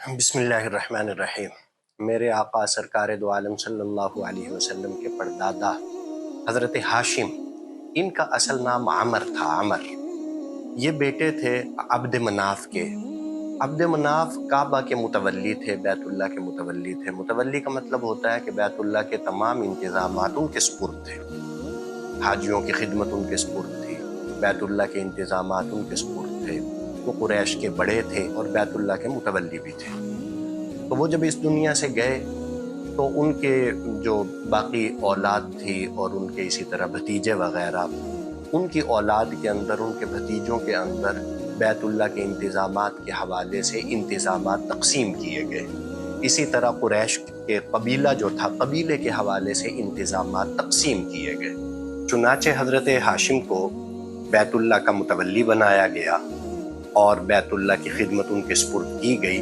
بسم اللہ الرحمن الرحیم۔ میرے آقا سرکار دو عالم صلی اللہ علیہ وسلم کے پردادا حضرت ہاشم، ان کا اصل نام عمر تھا۔ عمر یہ بیٹے تھے عبد مناف کے۔ عبد مناف کعبہ کے متولی تھے، بیت اللہ کے متولی تھے۔ متولی کا مطلب ہوتا ہے کہ بیت اللہ کے تمام انتظامات ان کے سپرد تھے، حاجیوں کی خدمت ان کے سپرد تھی، بیت اللہ کے انتظامات ان کے سپرد تھے۔ وہ قریش کے بڑے تھے اور بیت اللہ کے متولی بھی تھے۔ تو وہ جب اس دنیا سے گئے تو ان کے جو باقی اولاد تھی اور ان کے اسی طرح بھتیجے وغیرہ، ان کی اولاد کے اندر، ان کے بھتیجوں کے اندر بیت اللہ کے انتظامات کے حوالے سے انتظامات تقسیم کیے گئے۔ اسی طرح قریش کے قبیلہ جو تھا، قبیلے کے حوالے سے انتظامات تقسیم کیے گئے۔ چنانچہ حضرت ہاشم کو بیت اللہ کا متولی بنایا گیا اور بیت اللہ کی خدمت ان کے سپرد کی گئی۔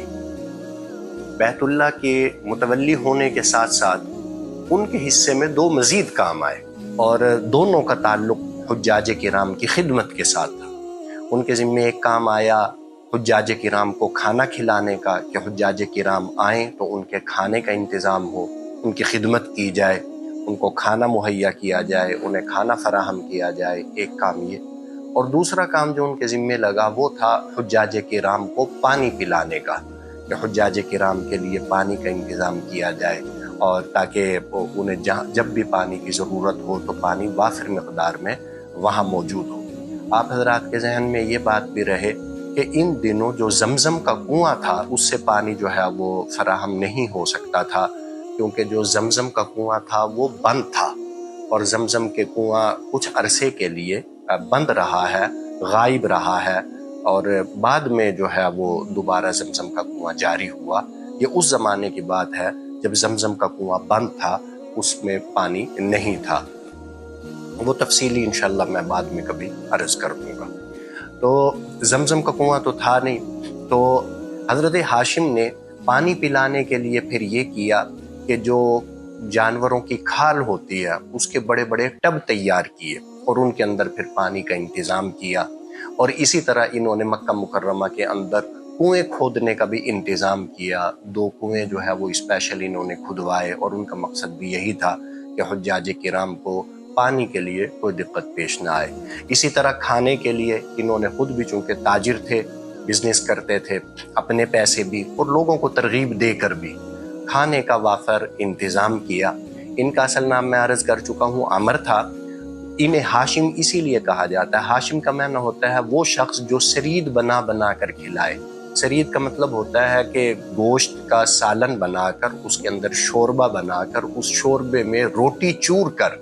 بیت اللہ کے متولی ہونے کے ساتھ ساتھ ان کے حصے میں دو مزید کام آئے، اور دونوں کا تعلق حجاج کرام کی خدمت کے ساتھ تھا۔ ان کے ذمے ایک کام آیا حجاج کرام کو کھانا کھلانے کا، کہ حجاج کرام آئیں تو ان کے کھانے کا انتظام ہو، ان کی خدمت کی جائے، ان کو کھانا مہیا کیا جائے، انہیں کھانا فراہم کیا جائے، ایک کام یہ۔ اور دوسرا کام جو ان کے ذمے لگا وہ تھا حجاج کرام کو پانی پلانے کا، کہ حجاج کرام کے لیے پانی کا انتظام کیا جائے، اور تاکہ انہیں جب بھی پانی کی ضرورت ہو تو پانی وافر مقدار میں وہاں موجود ہو۔ آپ حضرات کے ذہن میں یہ بات بھی رہے کہ ان دنوں جو زمزم کا کنواں تھا اس سے پانی جو ہے وہ فراہم نہیں ہو سکتا تھا، کیونکہ جو زمزم کا کنواں تھا وہ بند تھا، اور زمزم کے کنواں کچھ عرصے کے لیے بند رہا ہے، غائب رہا ہے، اور بعد میں جو ہے وہ دوبارہ زمزم کا کنواں جاری ہوا۔ یہ اس زمانے کی بات ہے جب زمزم کا کنواں بند تھا، اس میں پانی نہیں تھا۔ وہ تفصیلی انشاءاللہ میں بعد میں کبھی عرض کر دوں گا۔ تو زمزم کا کنواں تو تھا نہیں، تو حضرت ہاشم نے پانی پلانے کے لیے پھر یہ کیا کہ جو جانوروں کی کھال ہوتی ہے اس کے بڑے بڑے ٹب تیار کیے اور ان کے اندر پھر پانی کا انتظام کیا۔ اور اسی طرح انہوں نے مکہ مکرمہ کے اندر کنویں کھودنے کا بھی انتظام کیا۔ دو کنویں جو ہے وہ اسپیشل انہوں نے کھدوائے، اور ان کا مقصد بھی یہی تھا کہ حجاج کرام کو پانی کے لیے کوئی دقت پیش نہ آئے۔ اسی طرح کھانے کے لیے انہوں نے خود بھی، چونکہ تاجر تھے، بزنس کرتے تھے، اپنے پیسے بھی اور لوگوں کو ترغیب دے کر بھی کھانے کا وافر انتظام کیا۔ ان کا اصل نام میں عرض کر چکا ہوں، عمر تھا۔ انہیں ہاشم اسی لیے کہا جاتا ہے، ہاشم کا معنی ہوتا ہے وہ شخص جو سرید بنا بنا کر کھلائے۔ سرید کا مطلب ہوتا ہے کہ گوشت کا سالن بنا کر، اس کے اندر شوربہ بنا کر، اس شوربے میں روٹی چور کر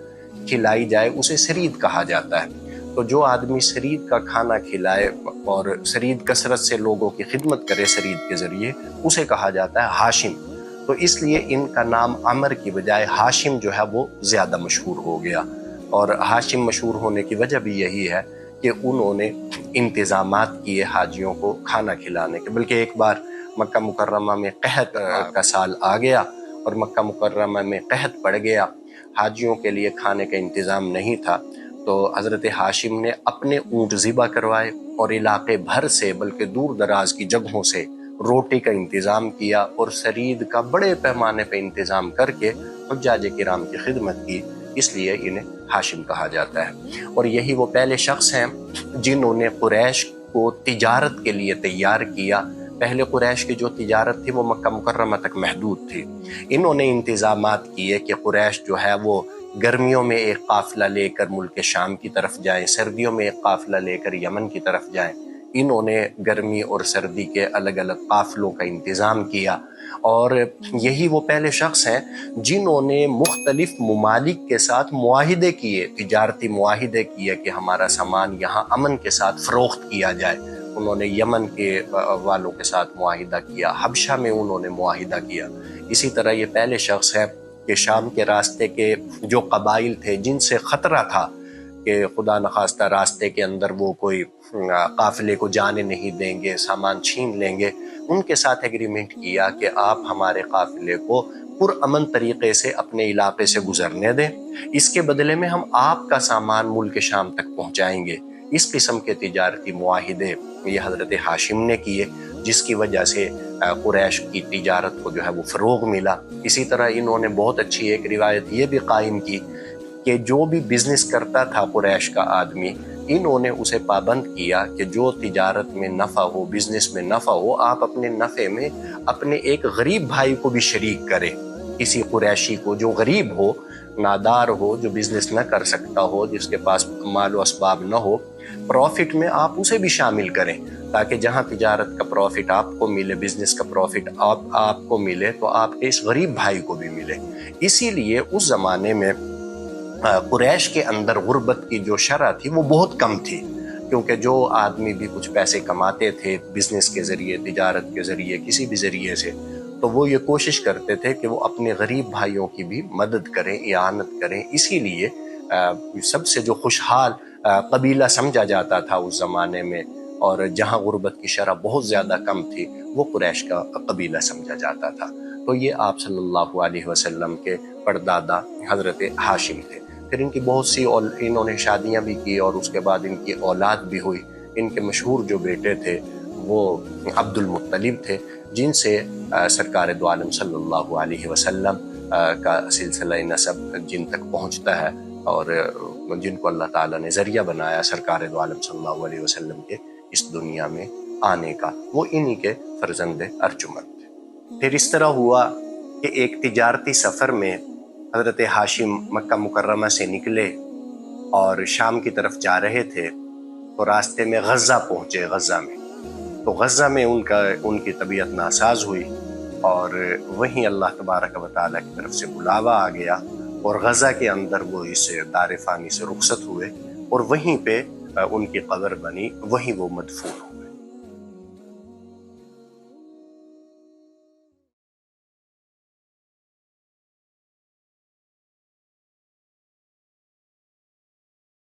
کھلائی جائے، اسے سرید کہا جاتا ہے۔ تو جو آدمی سرید کا کھانا کھلائے اور سرید کثرت سے لوگوں کی خدمت کرے سرید کے ذریعے، اسے کہا جاتا ہے ہاشم۔ تو اس لیے ان کا نام عمر کی بجائے ہاشم جو ہے وہ زیادہ مشہور ہو گیا، اور ہاشم مشہور ہونے کی وجہ بھی یہی ہے کہ انہوں نے انتظامات کیے حاجیوں کو کھانا کھلانے کے۔ بلکہ ایک بار مکہ مکرمہ میں قحط کا سال آ گیا اور مکہ مکرمہ میں قحط پڑ گیا، حاجیوں کے لیے کھانے کا انتظام نہیں تھا، تو حضرت ہاشم نے اپنے اونٹ ذبح کروائے اور علاقے بھر سے، بلکہ دور دراز کی جگہوں سے روٹی کا انتظام کیا، اور سرید کا بڑے پیمانے پہ انتظام کر کے حجاج کرام کی خدمت کی۔ اس لیے انہیں ہاشم کہا جاتا ہے۔ اور یہی وہ پہلے شخص ہیں جنہوں نے قریش کو تجارت کے لیے تیار کیا۔ پہلے قریش کی جو تجارت تھی وہ مکہ مکرمہ تک محدود تھی۔ انہوں نے انتظامات کیے کہ قریش جو ہے وہ گرمیوں میں ایک قافلہ لے کر ملک شام کی طرف جائیں، سردیوں میں ایک قافلہ لے کر یمن کی طرف جائیں۔ انہوں نے گرمی اور سردی کے الگ الگ قافلوں کا انتظام کیا، اور یہی وہ پہلے شخص ہیں جنہوں نے مختلف ممالک کے ساتھ معاہدے کیے، تجارتی معاہدے کیے کہ ہمارا سامان یہاں امن کے ساتھ فروخت کیا جائے۔ انہوں نے یمن کے والوں کے ساتھ معاہدہ کیا، حبشہ میں انہوں نے معاہدہ کیا۔ اسی طرح یہ پہلے شخص ہے کہ شام کے راستے کے جو قبائل تھے جن سے خطرہ تھا کہ خدا نخواستہ راستے کے اندر وہ کوئی قافلے کو جانے نہیں دیں گے، سامان چھین لیں گے، ان کے ساتھ ایگریمنٹ کیا کہ آپ ہمارے قافلے کو پرامن طریقے سے اپنے علاقے سے گزرنے دیں، اس کے بدلے میں ہم آپ کا سامان ملک شام تک پہنچائیں گے۔ اس قسم کے تجارتی معاہدے یہ حضرت ہاشم نے کیے، جس کی وجہ سے قریش کی تجارت کو جو ہے وہ فروغ ملا۔ اسی طرح انہوں نے بہت اچھی ایک روایت یہ بھی قائم کی کہ جو بھی بزنس کرتا تھا قریش کا آدمی، انہوں نے اسے پابند کیا کہ جو تجارت میں نفع ہو، بزنس میں نفع ہو، آپ اپنے نفع میں اپنے ایک غریب بھائی کو بھی شریک کریں۔ کسی قریشی کو جو غریب ہو، نادار ہو، جو بزنس نہ کر سکتا ہو، جس کے پاس مال و اسباب نہ ہو، پروفٹ میں آپ اسے بھی شامل کریں، تاکہ جہاں تجارت کا پروفٹ آپ کو ملے، بزنس کا پروفٹ آپ کو ملے، تو آپ کے اس غریب بھائی کو بھی ملے۔ اسی لیے اس زمانے میں قریش کے اندر غربت کی جو شرح تھی وہ بہت کم تھی، کیونکہ جو آدمی بھی کچھ پیسے کماتے تھے بزنس کے ذریعے، تجارت کے ذریعے، کسی بھی ذریعے سے، تو وہ یہ کوشش کرتے تھے کہ وہ اپنے غریب بھائیوں کی بھی مدد کریں، اعانت کریں۔ اسی لیے سب سے جو خوشحال قبیلہ سمجھا جاتا تھا اس زمانے میں، اور جہاں غربت کی شرح بہت زیادہ کم تھی، وہ قریش کا قبیلہ سمجھا جاتا تھا۔ تو یہ آپ صلی اللہ علیہ وسلم کے پردادا حضرت ہاشم تھے۔ پھر ان کی بہت سی انہوں نے شادیاں بھی کی، اور اس کے بعد ان کی اولاد بھی ہوئی۔ ان کے مشہور جو بیٹے تھے وہ عبد المطلب تھے، جن سے سرکار دو عالم صلی اللہ علیہ وسلم کا سلسلہ نسب جن تک پہنچتا ہے، اور جن کو اللہ تعالیٰ نے ذریعہ بنایا سرکار دو عالم صلی اللہ علیہ وسلم کے اس دنیا میں آنے کا، وہ انہی کے فرزند ارجمند تھے۔ پھر اس طرح ہوا کہ ایک تجارتی سفر میں حضرت ہاشم مکہ مکرمہ سے نکلے اور شام کی طرف جا رہے تھے، تو راستے میں غزہ پہنچے۔ غزہ میں تو غزہ میں ان کی طبیعت ناساز ہوئی، اور وہیں اللہ تبارک و تعالیٰ کی طرف سے بلاوا آ گیا، اور غزہ کے اندر وہ اس دار فانی سے رخصت ہوئے، اور وہیں پہ ان کی قبر بنی، وہیں وہ مدفون ہوئے۔